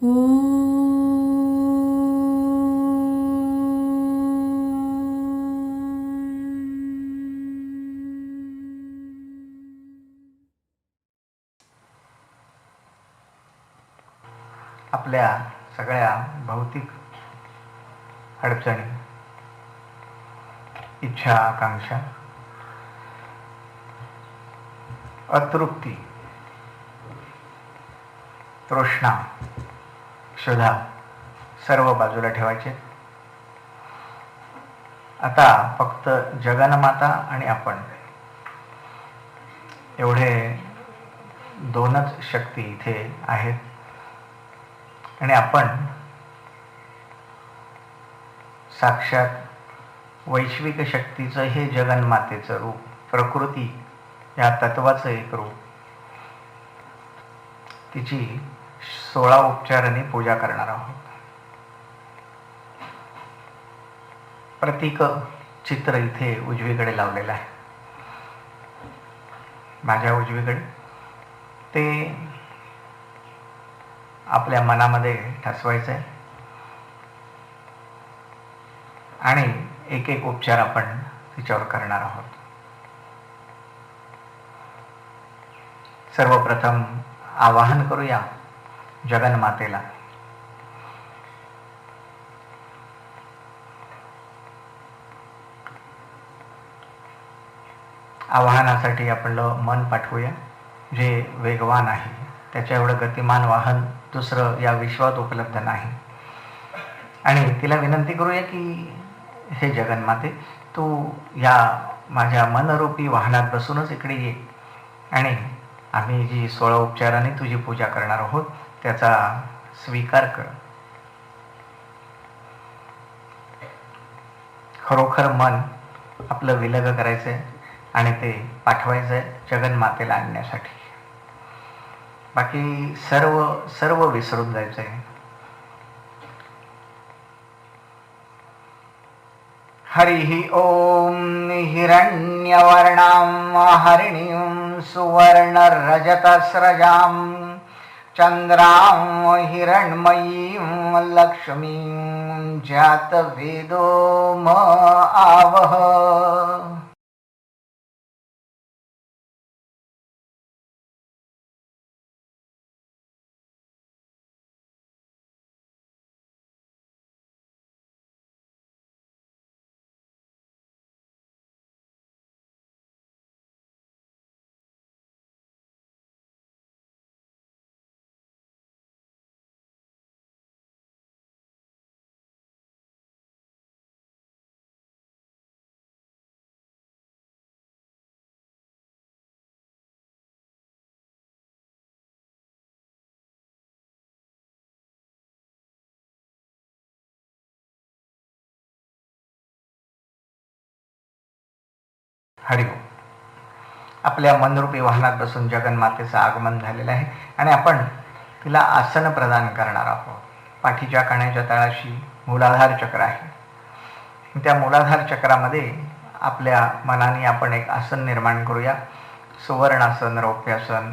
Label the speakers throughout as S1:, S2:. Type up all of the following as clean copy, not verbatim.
S1: आपल्या सगळ्या भौतिक अडचणी, इच्छा, आकांक्षा, अतृप्ती, तृष्णा, क्षुधा सर्व बाजूला ठेवायचे. आता फक्त जगन्माता आणि आपण एवढे दोनच शक्ती इथे आहेत. आणि आपण साक्षात वैश्विक शक्तीचं हे जगन्मातेचं रूप, प्रकृती या तत्वाचं एक रूप, तिची 16 उपचारांनी पूजा करणार आहोत. प्रतीक चित्र इथे उजवीकडे लावलेलं आहे. माझ्या उजवीकडे ते आपल्या मनामध्ये ठसवायचं आहे आणि एक एक उपचार आपण तिच्यावर करणार आहोत. सर्वप्रथम आवाहन करूया जगन्मातेला. आवाहनासाठी आपलं मन पाठवूया, जे वेगवान आहे. त्याच्या एवढं गतिमान वाहन दुसरं या विश्वात उपलब्ध नाही. आणि तिला विनंती करूया की हे जगन्माते, तू या माझ्या मनरूपी वाहनात बसूनच इकडे ये आणि आम्ही जी 16 उपचारांनी तुझी पूजा करणार आहोत त्याचा स्वीकार कर. खरोखर मन आपलं विलग करायचं आहे आणि ते पाठवायचं आहे जगन्मातेला आणण्यासाठी. बाकी सर्व विसरून जायचं आहे. हरिः ॐ. हिरण्यवर्णां हरिणीं सुवर्णरजतस्रजां चन्द्रां हिरण्मयीं लक्ष्मीं जातवेदो म आवह. हरिओम. आपल्या मनरूपी वाहनात बसून जगन्मातेचं आगमन झालेलं आहे आणि आपण तिला आसन प्रदान करणार आहोत. पाठीच्या कण्याच्या तळाशी मूलाधार चक्र आहे. त्या मूलाधार चक्रामध्ये आपल्या मनाने आपण एक आसन निर्माण करूया. सुवर्णासन, रौप्यासन,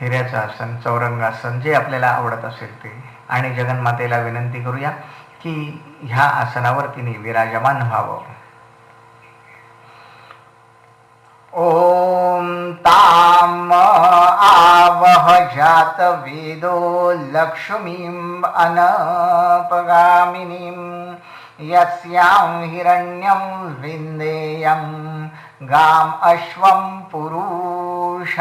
S1: हिऱ्याचं आसन, चौरंगासन, जे आपल्याला आवडत असेल ते. आणि जगन्मातेला विनंती करूया की ह्या आसनावर तिने विराजमान व्हावं. ॐ ताम आवह जातवेदो लक्ष्मीं अनपगामिनीं यस्यां हिरण्यं विन्देयं गाम् अश्वं पुरुषानहम्.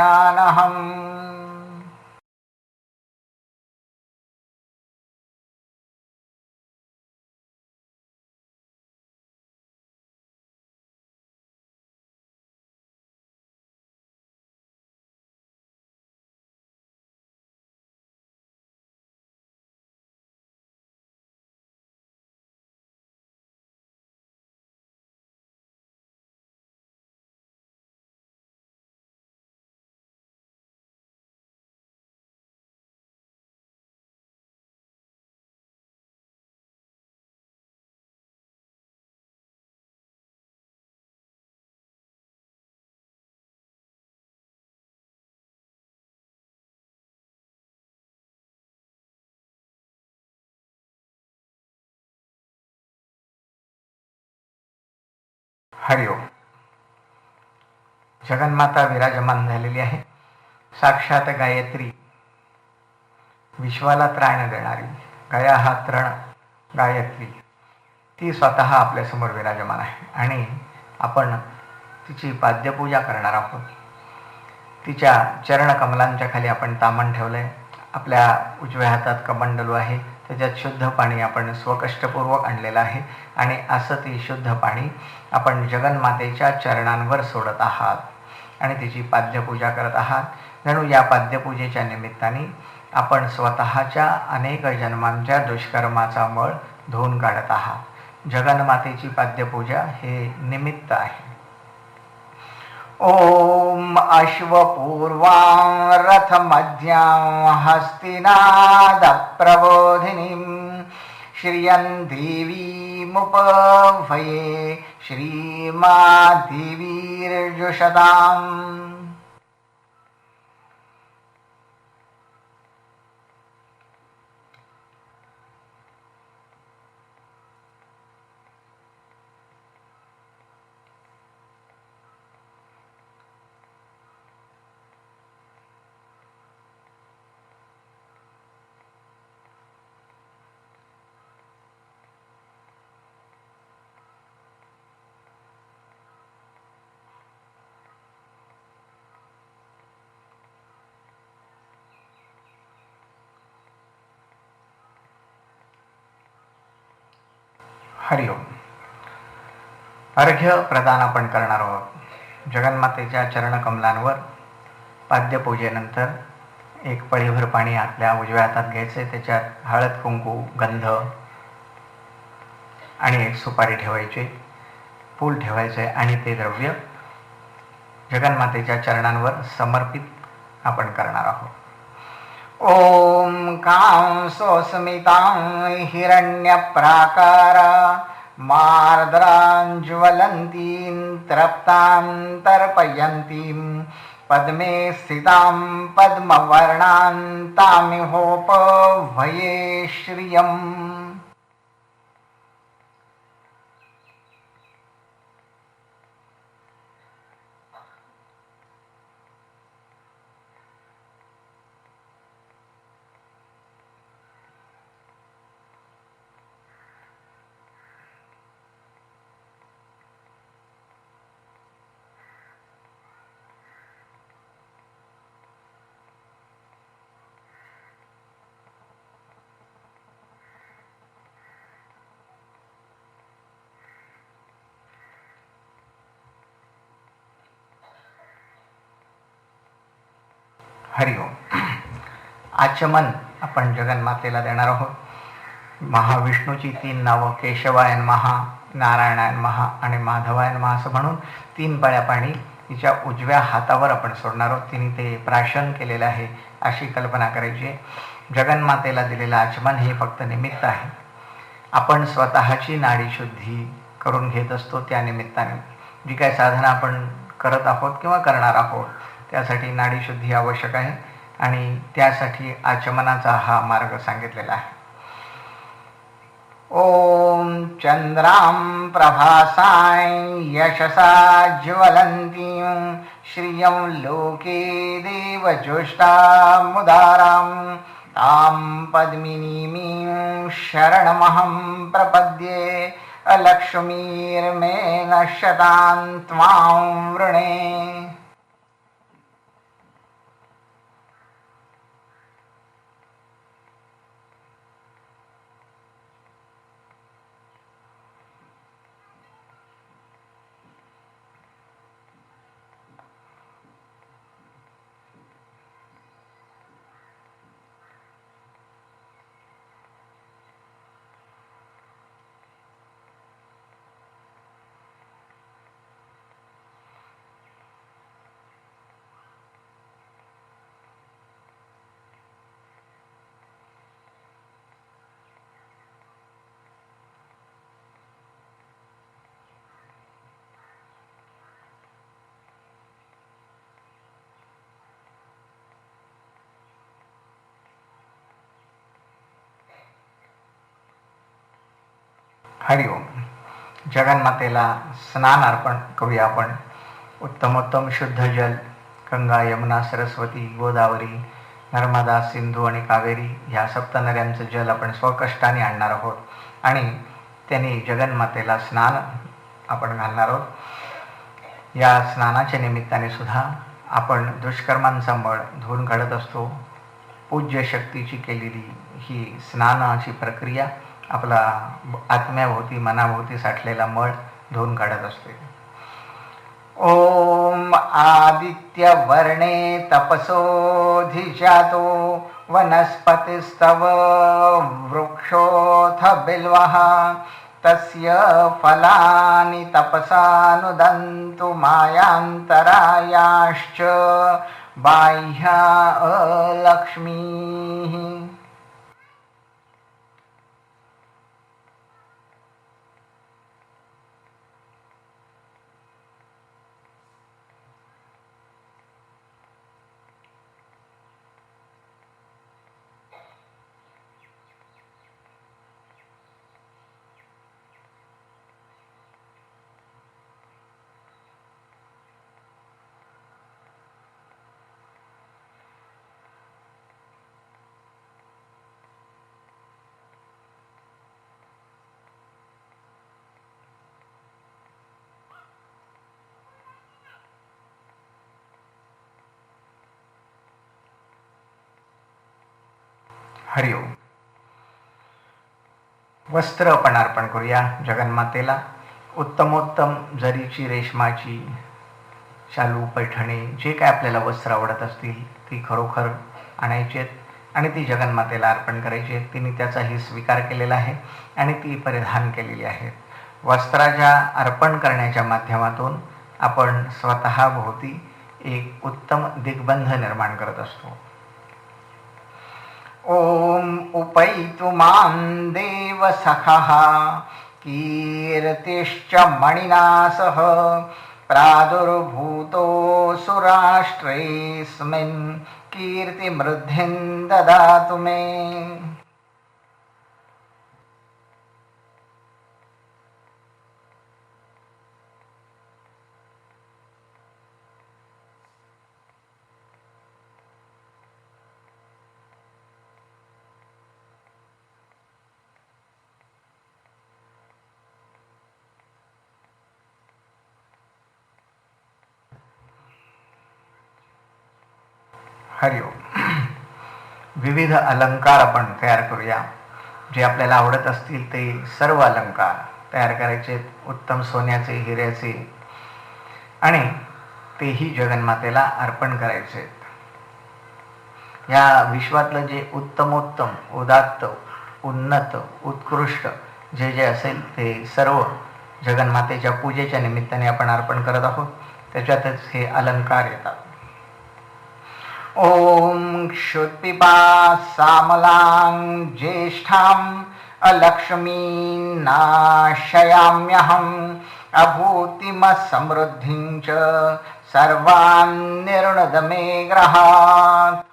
S1: हरिओम. जगन्माता विराजमान झालेली आहे. साक्षात गायत्री, विश्वाला त्राण देणारी, गया हा तृण गायत्री, ती स्वतः आपल्यासमोर विराजमान आहे आणि आपण तिची पाद्यपूजा करणार आहोत. तिच्या चरणकमलांच्या खाली आपण तामण ठेवलंय. आपल्या उजव्या हातात कमंडलू आहे, त्याच्यात शुद्ध पाणी आपण स्वकष्टपूर्वक आणलेलं आहे आणि असं ती शुद्ध पाणी आपण जगन्मातेच्या चरणांवर सोडत आहात आणि तिची पाद्यपूजा करत आहात. जणू या पाद्यपूजेच्या निमित्ताने आपण स्वतःच्या अनेक जन्मांच्या दुष्कर्माचा मळ धुवून काढत आहात. जगन्मातेची पाद्यपूजा हे निमित्त आहे. ओम अश्वपूर्वां रथमध्यां हस्तिनाद प्रबोधिनीं श्रियं देवीमुपभये श्रीमादेवीर्जुषताम्. हरिओम. अर्घ्य प्रदान आपण करणार आहोत. जगन्मातेच्या चरणकमलांवर पाद्यपूजेनंतर एक पळीभर पाणी आपल्या उजव्या हातात घ्यायचे. त्याच्यात हळद, कुंकू, गंध आणि एक सुपारी ठेवायची, फूल ठेवायचे आणि ते द्रव्य जगन्मातेच्या चरणांवर समर्पित आपण करणार आहोत. ओम कां सोस्मितां हिरण्यप्राकारा मार्द्रां ज्वलन्तीं तृप्तां तर्पयन्तीं पद्मे स्थितां पद्मवर्णां तामिहोपभये श्रियम्. हरिओम. आचमन आपण जगन्मातेला देणार आहोत. महाविष्णूची 3 नावं केशवायन महा, नारायणायन महा आणि माधवायन महा असं म्हणून 3 पळ्या पाणी तिच्या उजव्या हातावर आपण सोडणार आहोत. तिने ते प्राशन केलेलं आहे अशी कल्पना करायची. जगन्मातेला दिलेलं आचमन हे फक्त निमित्त आहे. आपण स्वतःची नाडीशुद्धी करून घेत असतो. त्या निमित्ताने जी काय साधना आपण करत आहोत किंवा करणार आहोत त्यासाठी नाडीशुद्धी आवश्यक आहे आणि त्यासाठी आचमनाचा हा मार्ग सांगितलेला आहे. ओम चंद्रां प्रभासां यशसा ज्वलन्तीं श्रियं लोके देवजुष्टामुदारां तां पद्मिनीं शरणमहं प्रपद्ये अलक्ष्मीर्मे नश्यतां त्वां वृणे. हरिओम. जगन्मातेला स्नान अर्पण करूया आपण. उत्तमोत्तम शुद्ध जल गंगा, यमुना, सरस्वती, गोदावरी, नर्मदा, सिंधू आणि कावेरी ह्या सप्तनद्यांचं जल आपण स्वकष्टाने आणणार आहोत आणि त्यांनी जगन्मातेला स्नान आपण घालणार आहोत. या स्नानाच्या निमित्ताने सुद्धा आपण दुष्कर्मांचा मळ धुवून काढत असतो. पूज्य शक्तीची केलेली ही स्नानाची प्रक्रिया आपला आत्म्याभोवती मनाभोवती साठलेला मळ धुवून काढत असते. ओम आदित्य वर्णे तपसोऽधिजातो वनस्पतिस्तव वृक्षोऽथ बिल्वः तस्य फलानि तपसानुदन्तु मायान्तरायाश्च बाह्या अलक्ष्मीः. हरिओम. वस्त्र आपण अर्पण करूया जगन्मातेला. उत्तमोत्तम जरीची, रेशमाची, शालू, पैठणी जे काय आपल्याला वस्त्र आवडत असतील ती खरोखर आणायची आणि ती जगन्मातेला अर्पण करायची. तिने त्याचाही स्वीकार केलेला आहे आणि ती परिधान केलेली आहेत. वस्त्राच्या अर्पण करण्याच्या माध्यमातून आपण स्वतः भोवती एक उत्तम दिग्बंध निर्माण करत असतो. ओम उपैतु मां देव सखः कीर्तिश्च मणिना सह प्रादुर्भूतोऽसुराष्ट्रेऽस्मिन् कीर्तिमृद्धिं ददातु मे. हरिओम. विविध अलंकार आपण तयार करूया. जे आपल्याला आवडत असतील ते सर्व अलंकार तयार करायचे. उत्तम सोन्याचे, हिऱ्याचे आणि तेही जगन्मातेला अर्पण करायचे. या विश्वातलं जे उत्तमोत्तम, उदात्त, उन्नत, उत्कृष्ट जे जे असेल ते सर्व जगन्मातेच्या पूजेच्या निमित्ताने आपण अर्पण करत आहोत. त्याच्यातच हे अलंकार येतात. ओम क्षुत्पिपा सामलां ज्येष्ठां अलक्ष्मीं नाशयाम्यहम् अभूतिमसमृद्धिं च सर्वान् निर्णद मे ग्रहात्.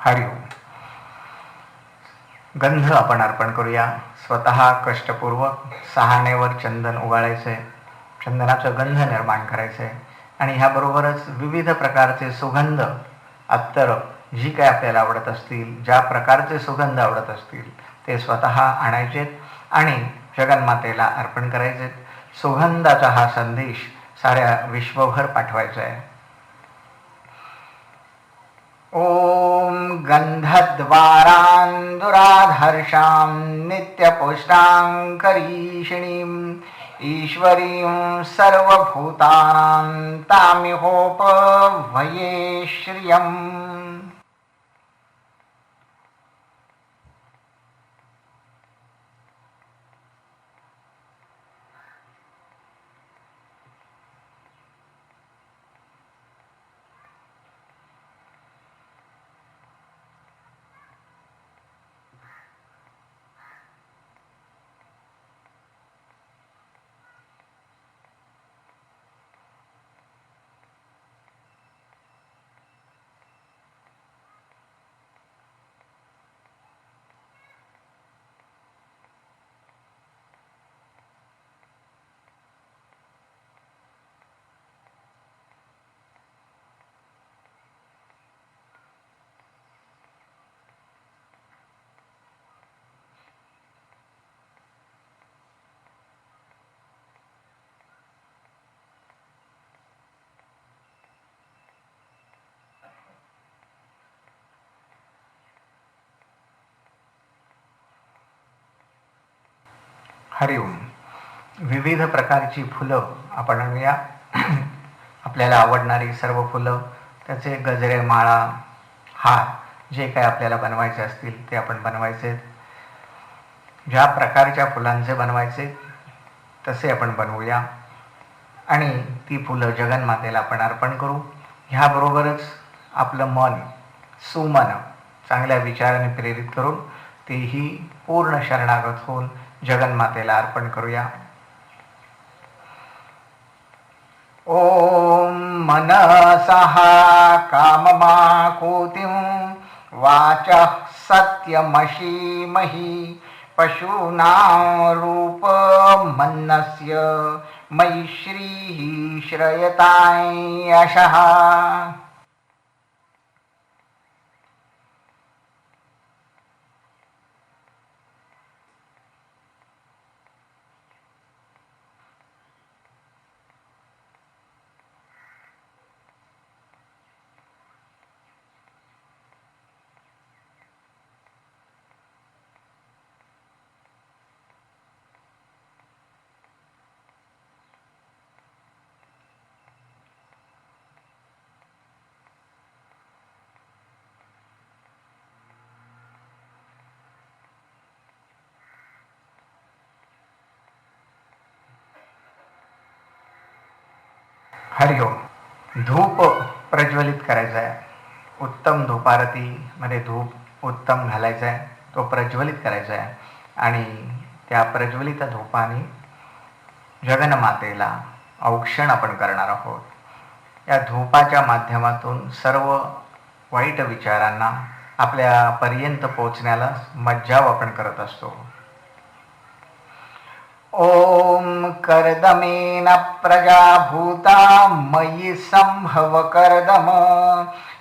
S1: हरिओम. गंध आपण अर्पण करूया. स्वतः कष्टपूर्वक सहाणेवर चंदन उगाळायचे, चंदनाचं गंध निर्माण करायचे आणि ह्याबरोबरच विविध प्रकारचे सुगंध, अत्तर जी काय आपल्याला आवडत असतील, ज्या प्रकारचे सुगंध आवडत असतील ते स्वतः आणायचेत आणि जगन्मातेला अर्पण करायचेत. सुगंधाचा हा संदेश साऱ्या विश्वभर पाठवायचं आहे. ओम गंधद्वारान् दुराधर्षां नित्यपुष्टां करीषिणीं ईश्वरीं सर्वभूतानां तामिहोपभये श्रियम्. हरिओम. विविध प्रकारची फुलं आपण आणूया. आपल्याला आवडणारी सर्व फुलं, त्याचे गजरे, माळा, हार जे काय आपल्याला बनवायचे असतील ते आपण बनवायचे. ज्या प्रकारच्या फुलांचे बनवायचे तसे आपण बनवूया आणि ती फुलं जगन्मातेला आपण अर्पण करू. ह्याबरोबरच आपलं मन, सुमन चांगल्या विचाराने प्रेरित करून तेही पूर्ण शरणागत होऊन जगन्मातेला अर्पण करूया. ओम मनसः काममाकुतिं वाचः सत्यमशीमहि पशूनां रूपमन्नस्य मयि श्रीः श्रयतां यशः. हरिओम. धूप प्रज्वलित करायचा आहे. उत्तम धूपारतीमध्ये धूप उत्तम घालायचा आहे, तो प्रज्वलित करायचा आहे आणि त्या प्रज्वलित धूपाने जगन्मातेला औक्षण आपण करणार आहोत. या धूपाच्या माध्यमातून सर्व वाईट विचारांना आपल्यापर्यंत पोचण्याला मज्जाव आपण करत असतो. ओम कर्दमेन प्रजाभूता मयि संभव कर्दम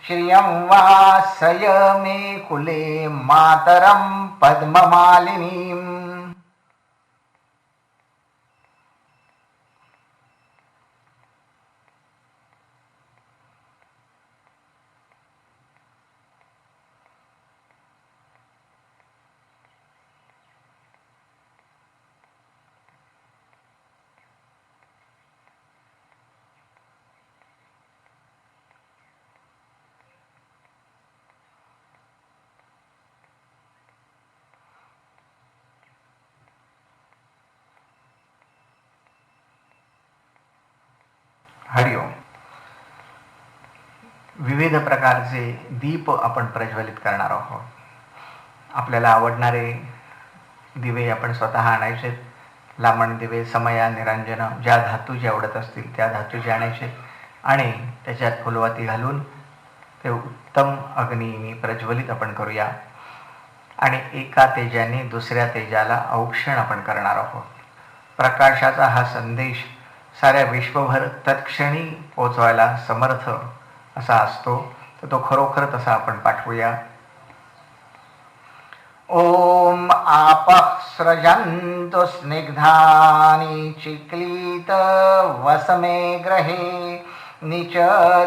S1: श्रियं वासय मे कुले मातरं पद्ममालिनीम्. हरिओम. विविध प्रकारचे दीप आपण प्रज्वलित करणार आहोत. आपल्याला आवडणारे दिवे आपण स्वतः आणायचे. लांबण दिवे, समया, निरांजन ज्या धातूचे आवडत असतील त्या धातूचे आणायचे आणि त्याच्यात फुलवाती घालून ते उत्तम अग्नीने प्रज्वलित आपण करूया आणि एका तेजाने दुसऱ्या तेजाला औक्षण आपण करणार आहोत. प्रकाशाचा हा संदेश साऱ्या विश्वभर तत्क्षणी पोचवायला समर्थ असा असतो, तर तो खरोखर तसा आपण पाठवूया. ॐ आपः सृजन्तु स्निग्धानि चिक्लीत वसमे ग्रहे निच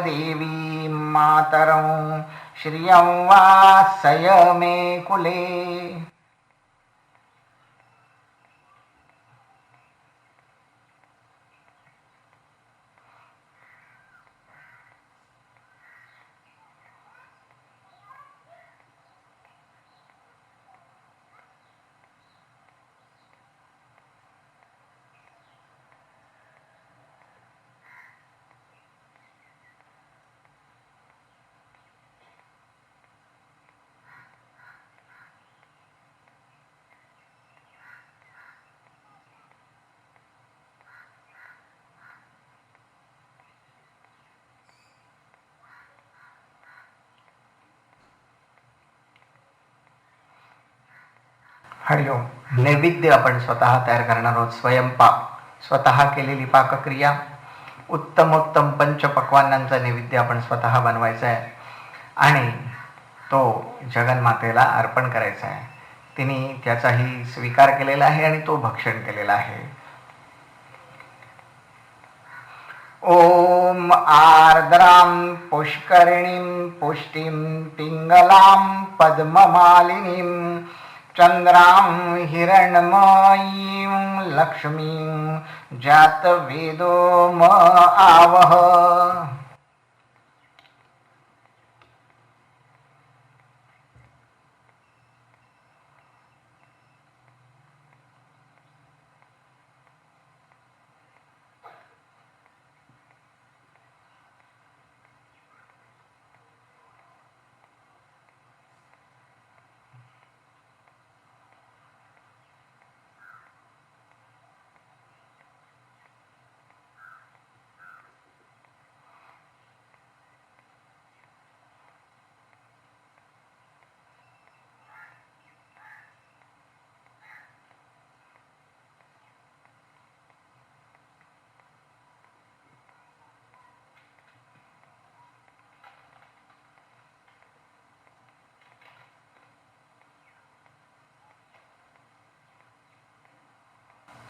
S1: देवी मातरं श्रियं वासय मे कुले. हरिओम. नैवेद्य आपण स्वतः तयार करणार आहोत. स्वयंपाक, स्वतः केलेली पाकक्रिया, उत्तम पंचपक्वान्नांचा नैवेद्य आपण स्वतः बनवायचा आहे आणि तो जगन्मातेला अर्पण करायचा आहे. तिने त्याचाही स्वीकार केलेला आहे आणि तो भक्षण केलेला आहे. ओम आर्द्रां पुष्करिणीं पुष्टिं पिंगलां पद्ममालिनीं चंद्रां हिरण्मयीं लक्ष्मीं जातवेदो म आवह.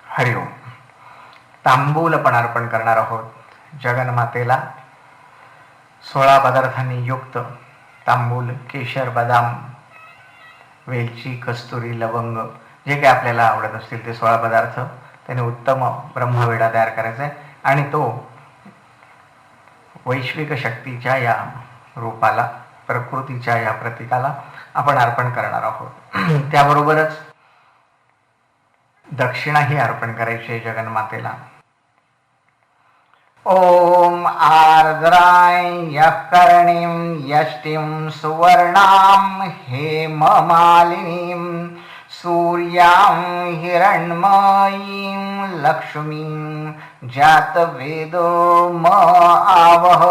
S1: हरिओम. तांबूल पण अर्पण करणार आहोत जगन्मातेला. 16 पदार्थांनी युक्त तांबूल, केशर, बदाम, वेलची, कस्तुरी, लवंग, जे काही आपल्याला आवडत असतील ते 16 पदार्थ, त्याने उत्तम ब्रह्मवेढा तयार करायचा आहे आणि तो वैश्विक शक्तीच्या या रूपाला, प्रकृतीच्या या प्रतीकाला आपण अर्पण करणार आहोत. त्याबरोबरच दक्षिणाही अर्पण करायची आहे जगन्मातेला. ओम आर्द्राय यःकर्णीं यष्टिं सुवर्णां हेममालिनीं सूर्यां हिरण्मयीं लक्ष्मीं जातवेदो म आवह.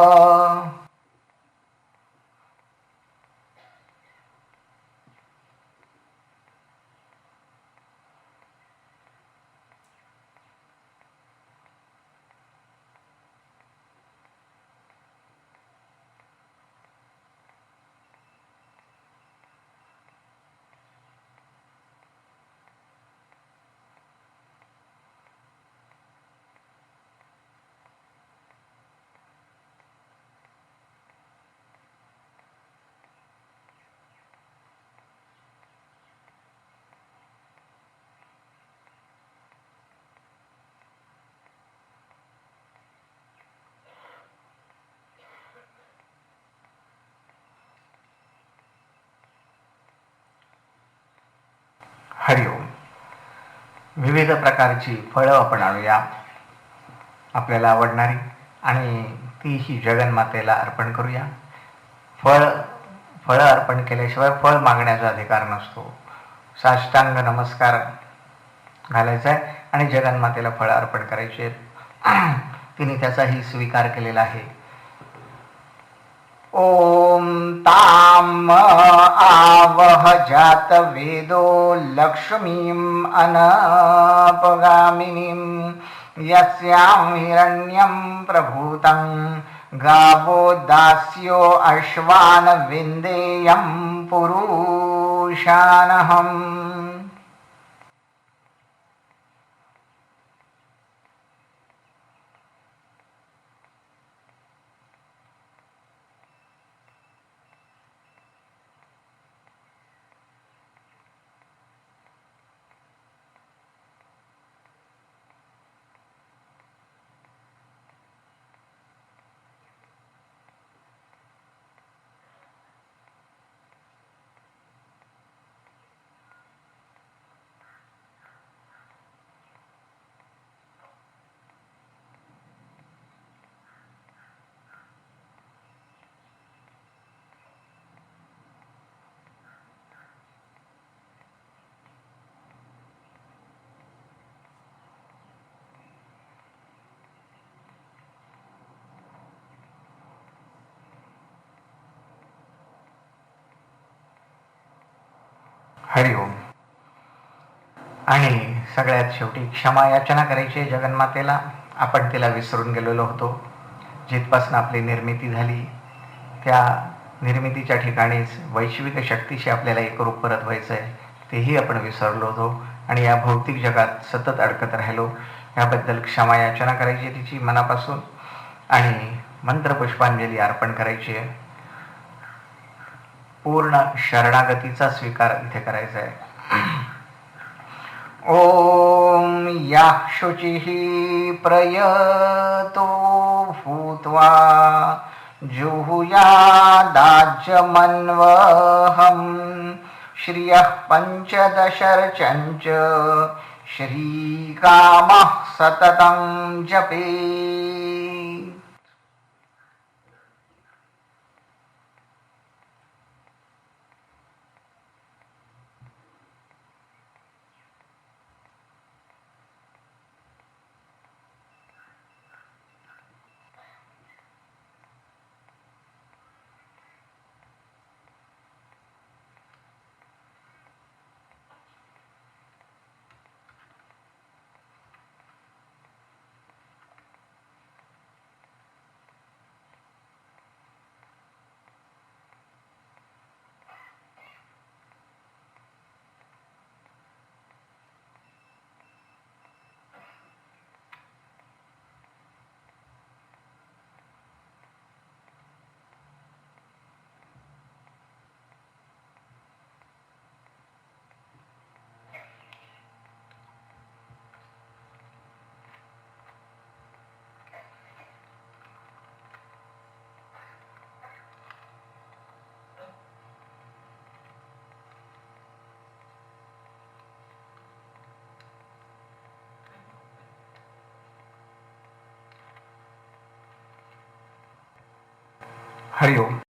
S1: हरिओम. विविध प्रकारची फळं आपण आणूया, आपल्याला आवडणारी, आणि तीही जगन्मातेला अर्पण करूया. फळं अर्पण केल्याशिवाय फळ मागण्याचा अधिकार नसतो. साष्टांग नमस्कार घालायचा आहे आणि जगन्मातेला फळं अर्पण करायची आहेत. तिने त्याचाही स्वीकार केलेला आहे. ओम ताम आवह जातवेदो लक्ष्मीं अनपगामिनीं यस्यां हिरण्यं प्रभूतं गावो दास्यो अश्वान विन्देयं पुरुषाय. पुरुषानहम्. हरिओम. आणि सगळ्यात शेवटी क्षमा याचना करायची आहे जगन्मातेला. आपण तिला विसरून गेलेलो होतो. जिथपासून आपली निर्मिती झाली त्या निर्मितीच्या ठिकाणीच वैश्विक शक्तीशी आपल्याला एकरूप परत व्हायचं आहे, तेही आपण विसरलो होतो आणि या भौतिक जगात सतत अडकत राहिलो. याबद्दल क्षमा याचना करायची तिची मनापासून आणि मंत्रपुष्पांजली अर्पण करायची आहे. पूर्ण शरणागतीचा स्वीकार इथे करायचा आहे. ओम या शुचिः प्रयतो भूत्वा जुहुयादाज्यमन्वहम् श्रियः पंचदशर्चञ्च श्रीकामः सततं जपेत्. हरिओम.